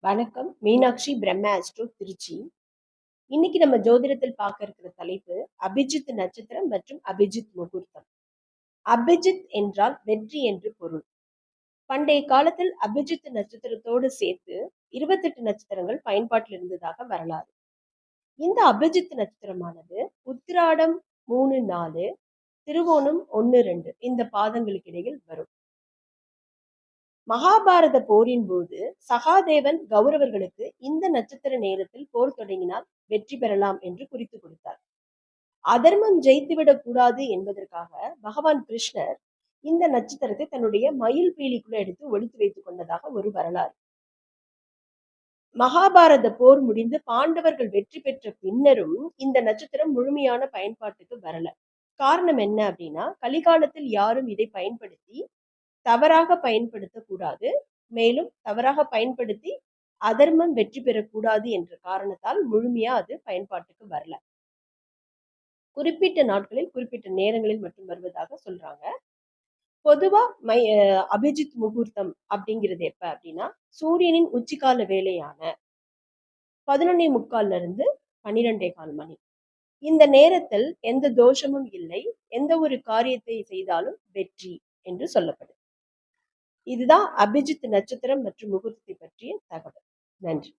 வணக்கம். மீனாட்சி பிரம்ம ஆஸ்ட்ரோ திருச்சி. இன்னைக்கு நம்ம ஜோதிடத்தில் பார்க்க இருக்கிற தலைப்பு அபிஜித் நட்சத்திரம் மற்றும் அபிஜித் முகூர்த்தம். அபிஜித் என்றால் வெற்றி என்று பொருள். பண்டைய காலத்தில் அபிஜித் நட்சத்திரத்தோடு சேர்த்து 28 நட்சத்திரங்கள் பயன்பாட்டில் இருந்ததாக வரலாறு. இந்த அபிஜித் நட்சத்திரமானது உத்திராடம் 3, 4, திருவோணம் 1, 2 இந்த பாதங்களுக்கு இடையில் வரும். மகாபாரத போரின் போது சகாதேவன் கௌரவர்களுக்கு இந்த நட்சத்திர நேரத்தில் போர் தொடங்கினால் வெற்றி பெறலாம் என்று குறித்து கொடுத்தார். அதர்மம் ஜெயித்துவிடக் கூடாது என்பதற்காக பகவான் கிருஷ்ணர் இந்த நட்சத்திரத்தை தன்னுடைய மயில் பீலிக்குள்ள எடுத்து ஒளித்து வைத்துக் கொண்டதாக ஒரு வரலாறு. மகாபாரத போர் முடிந்து பாண்டவர்கள் வெற்றி பெற்ற பின்னரும் இந்த நட்சத்திரம் முழுமையான பயன்பாட்டுக்கு வரல. காரணம் என்ன அப்படின்னா, கலிகாலத்தில் யாரும் இதை பயன்படுத்தி தவறாக பயன்படுத்தக்கூடாது, மேலும் தவறாக பயன்படுத்தி அதர்மம் வெற்றி பெறக்கூடாது என்ற காரணத்தால் முழுமையா அது பயன்பாட்டுக்கு வரல. குறிப்பிட்ட நாட்களில் குறிப்பிட்ட நேரங்களில் மட்டும் வருவதாக சொல்றாங்க. பொதுவா அபிஜித் முகூர்த்தம் அப்படிங்கிறது எப்ப அப்படின்னா, சூரியனின் உச்சிக்கால வேலையான 11:45 இருந்து 12:15 மணி. இந்த நேரத்தில் எந்த தோஷமும் இல்லை, எந்த ஒரு காரியத்தை செய்தாலும் வெற்றி என்று சொல்லப்படுது. இதுதான் அபிஜித் நட்சத்திரம் மற்றும் முகூர்த்தத்தை பற்றிய தகவல். நன்றி.